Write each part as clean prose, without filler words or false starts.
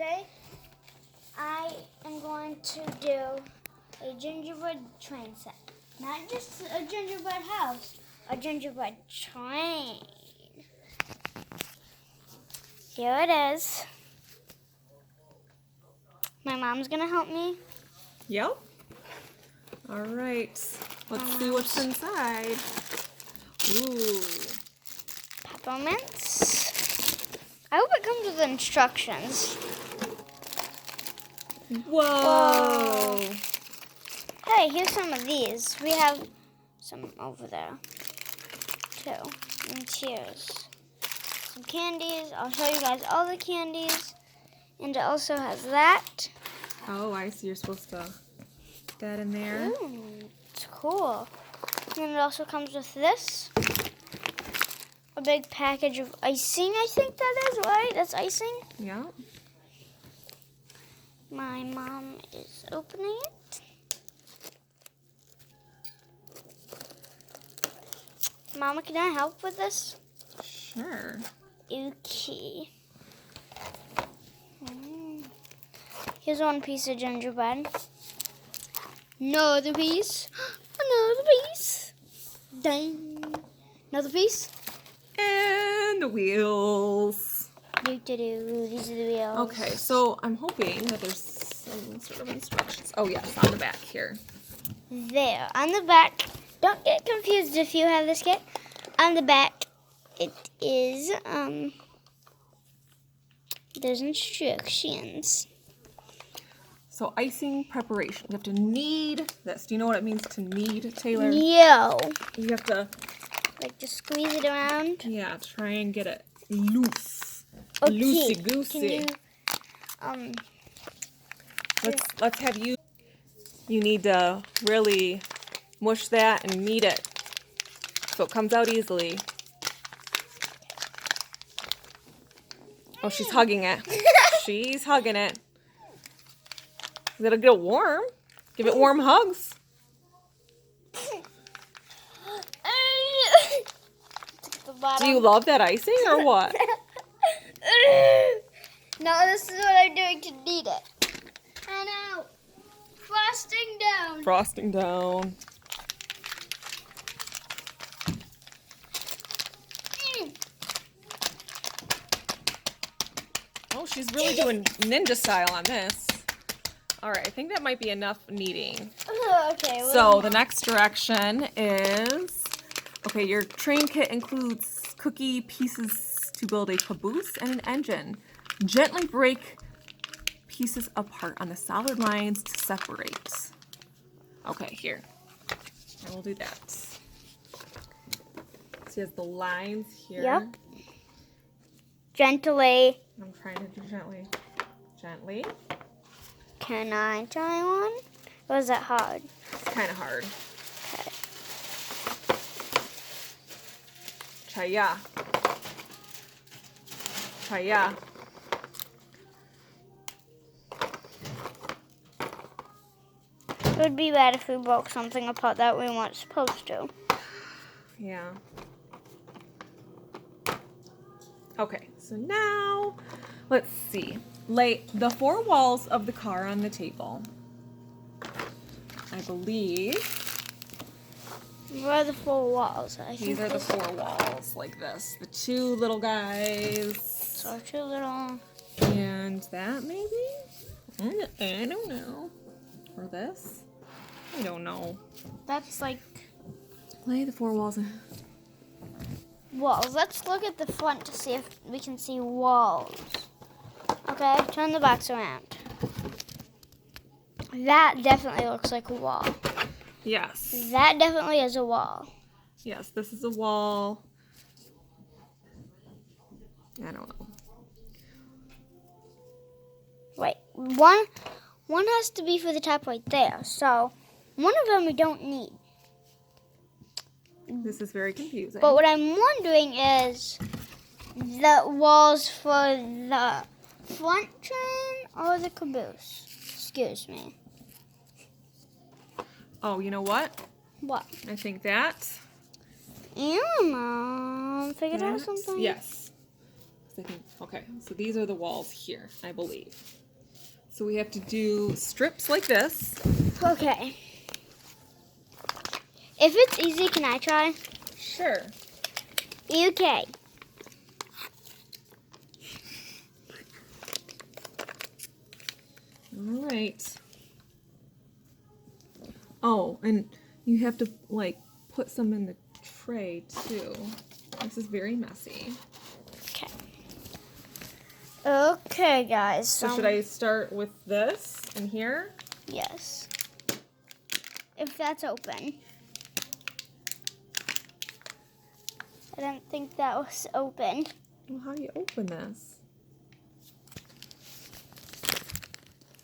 today I am going to do a gingerbread train set. Not just a gingerbread house, a gingerbread train. Here it is. My mom's going to help me. Yep. All right. Let's see what's inside. Ooh. Peppermints. I hope it comes with instructions. Whoa. Hey, here's some of these. We have some over there, too. And here's some candies. I'll show you guys all the candies. And it also has that. Oh, I see. You're supposed to put that in there. Ooh, it's cool. And it also comes with this. A big package of icing, I think that is, right? That's icing? Yeah. My mom is opening it. Mama, can I help with this? Sure. Okay. Here's one piece of gingerbread. Another piece. Another piece. Dang. Another piece. And the wheels. Do-do-do. These are the wheels. Okay, so I'm hoping that there's some sort of instructions. Oh, yes, on the back here. There. On the back. Don't get confused if you have this kit. On the back, it is, there's instructions. So icing preparation. You have to knead this. Do you know what it means to knead, Taylor? Yo. You have to, Like, just squeeze it around. yeah, try and get it loose. Okay. Loosey-goosey. Can you, Let's have you. You need to really mush that and knead it so it comes out easily. Oh, she's hugging it. She's hugging it. You gotta get it warm. Give it warm hugs. Do you love that icing or what? No, this is what I'm doing to knead it. And out. Frosting down. Frosting down. Oh, she's really doing ninja style on this. All right, I think that might be enough kneading. Okay. So the next direction is, okay, your train kit includes cookie pieces to build a caboose and an engine. Gently break pieces apart on the solid lines to separate. Okay, here. I will do that. So he has the lines here. Yep. Gently. I'm trying to do gently. Gently. Can I try one? Or is that hard? It's kind of hard. Okay. Chaya. Chaya. It would be bad if we broke something apart that we weren't supposed to. Yeah. Okay, so now, let's see. Lay the 4 walls of the car on the table. I believe Where are the 4 walls? these are the 4 walls, like this. The 2 little guys. So 2 little. And that maybe? I don't know. Or this? I don't know. That's like Lay the 4 walls. walls. Let's look at the front to see if we can see walls. Okay, turn the box around. That definitely looks like a wall. Yes. That definitely is a wall. Yes, this is a wall. I don't know. Wait, one has to be for the top right there. So one of them we don't need. This is very confusing. But what I'm wondering is the walls for the front train or the caboose? Excuse me. Oh, you know what? What? I think that. Mom figured out something? Yes. I think, okay, so these are the walls here, I believe. So we have to do strips like this. Okay. If it's easy, can I try? Sure. Okay. All right. Oh, and you have to like put some in the tray too. This is very messy. Okay. Okay, guys. So should I start with this in here? Yes. If that's open. I didn't think that was open. Well, how do you open this?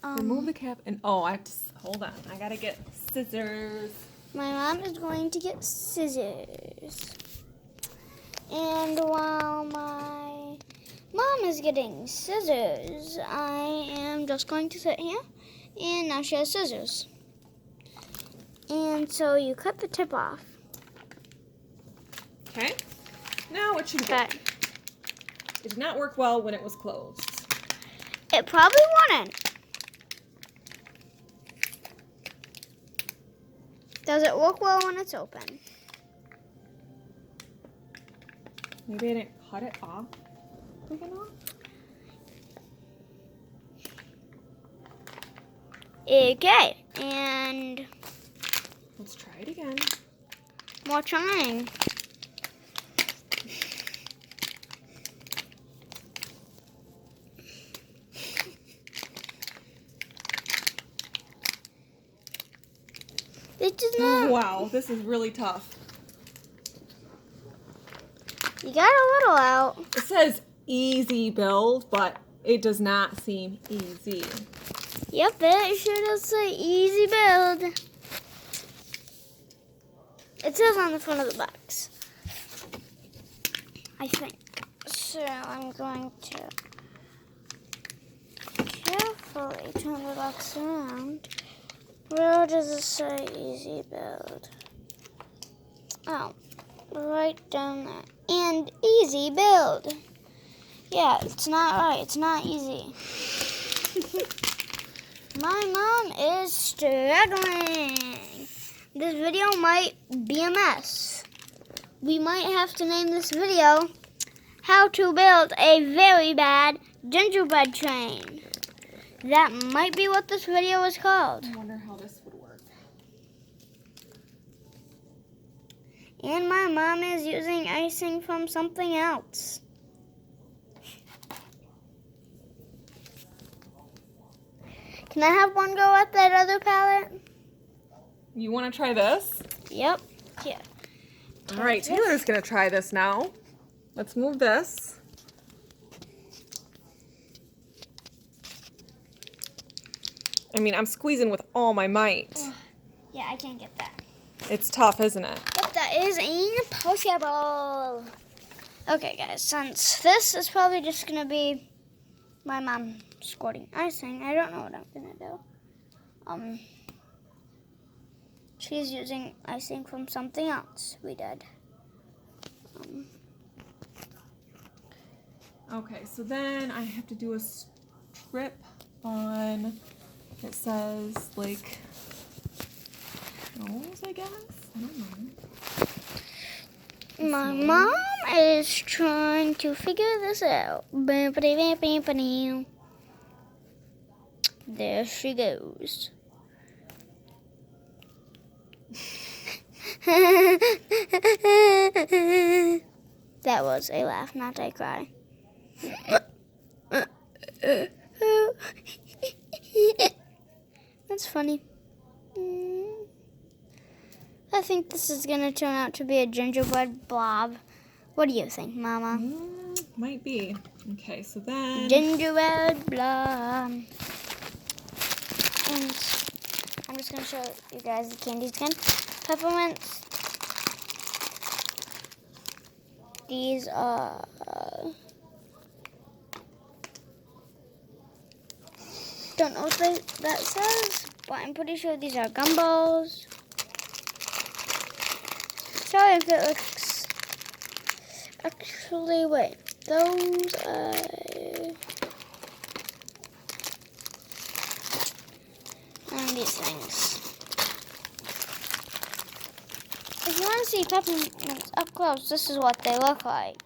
Remove the cap and I have to hold on. I gotta get scissors. My mom is going to get scissors. And while my mom is getting scissors, I am just going to sit here. And now she has scissors. And so you cut the tip off. Okay. Now it should Okay. work. It did not work well when it was closed. It probably wouldn't. Does it work well when it's open? Maybe I didn't cut it off quick enough. Okay. And Let's try it again. more trying. This is not. Wow, this is really tough. You got a little out. It says easy build, but it does not seem easy. Yep, it sure does say easy build. It says on the front of the box, I think. So I'm going to carefully turn the box around. Where does it say easy build? Oh, right down there. And easy build. Yeah, it's not right. It's not easy. My mom is struggling. This video might be a mess. We might have to name this video How to Build a Very Bad Gingerbread Train. That might be what this video is called. I wonder how this would work. And my mom is using icing from something else. Can I have one go at that other palette? You want to try this? Yep. Yeah. All right, Taylor's going to try this now. Let's move this. I mean, I'm squeezing with all my might. Yeah, I can't get that. It's tough, isn't it? Yep, that is impossible. Okay, guys, since this is probably just going to be my mom squirting icing, I don't know what I'm going to do. She's using icing from something else we did. Okay, so then I have to do a strip on, it says, like, nose, I guess? I don't know. My mom is trying to figure this out. There she goes. That was a laugh, not a cry. That's funny. I think this is going to turn out to be a gingerbread blob. What do you think, Mama? Might be. Okay, so then... Gingerbread blob. And I'm just going to show you guys the candies again. Peppermints. These are... don't know what that says, but I'm pretty sure these are gumballs. Sorry if it looks... actually, wait. those and these things. If you want to see peppermints up close, this is what they look like.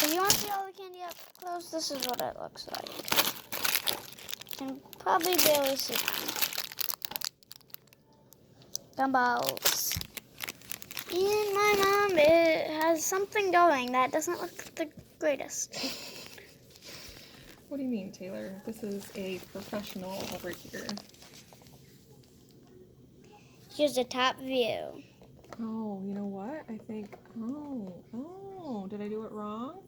If you want to see all the candy up close, this is what it looks like. And probably barely see gumballs. And my mom has something going that doesn't look the greatest. What do you mean, Taylor? This is a professional over here. Here's the top view. Oh, you know what? I think, oh, did I do it wrong?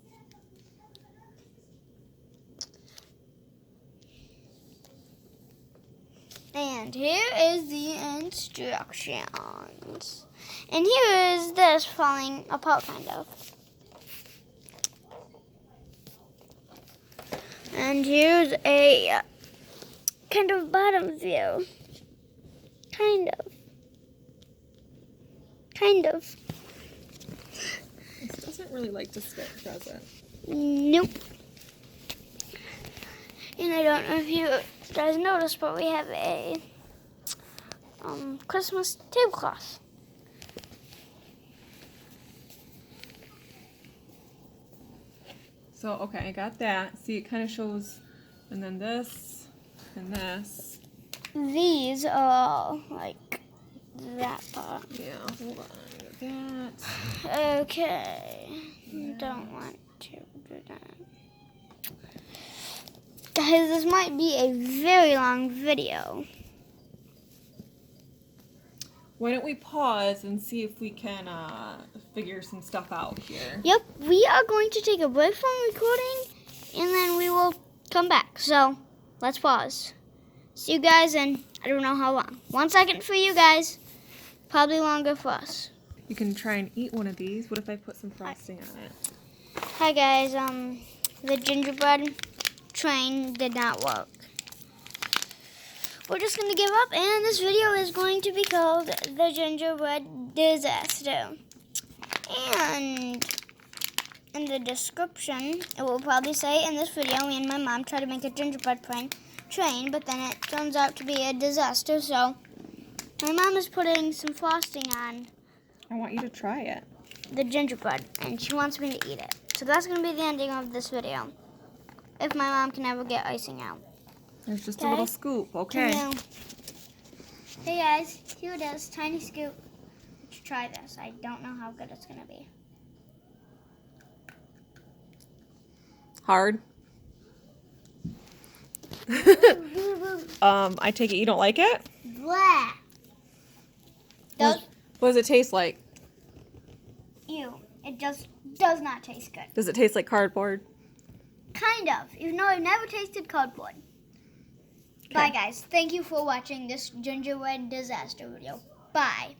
And here is the instructions. And here is this falling apart, kind of. And here's a kind of bottom view. Kind of. This doesn't really like to stick, does it? Nope. And I don't know if you guys noticed, but we have a Christmas tablecloth. So, okay, I got that. See, it kind of shows, and then this, and this. These are like that part. Yeah, hold on, I got that. Okay. Don't want to do that. Guys, this might be a very long video. Why don't we pause and see if we can figure some stuff out here? Yep, we are going to take a break from recording, and then we will come back. So, let's pause. See you guys in, I don't know how long. 1 second for you guys, probably longer for us. You can try and eat one of these. What if I put some frosting on it? Hi guys, the gingerbread train did not work. We're just going to give up, and this video is going to be called The Gingerbread Disaster. And in the description, it will probably say, in this video, me and my mom tried to make a gingerbread train, but then it turns out to be a disaster, so my mom is putting some frosting on I want you to try it. the gingerbread, and she wants me to eat it. So that's going to be the ending of this video, if my mom can ever get icing out. There's just a little scoop, okay. Hey guys, here it is, tiny scoop. Let's try this. I don't know how good it's going to be. Hard. I take it you don't like it? Blah. What does it taste like? Ew, it just does not taste good. Does it taste like cardboard? Kind of, even though I've never tasted cardboard. Okay. Bye guys, thank you for watching this gingerbread disaster video. Bye.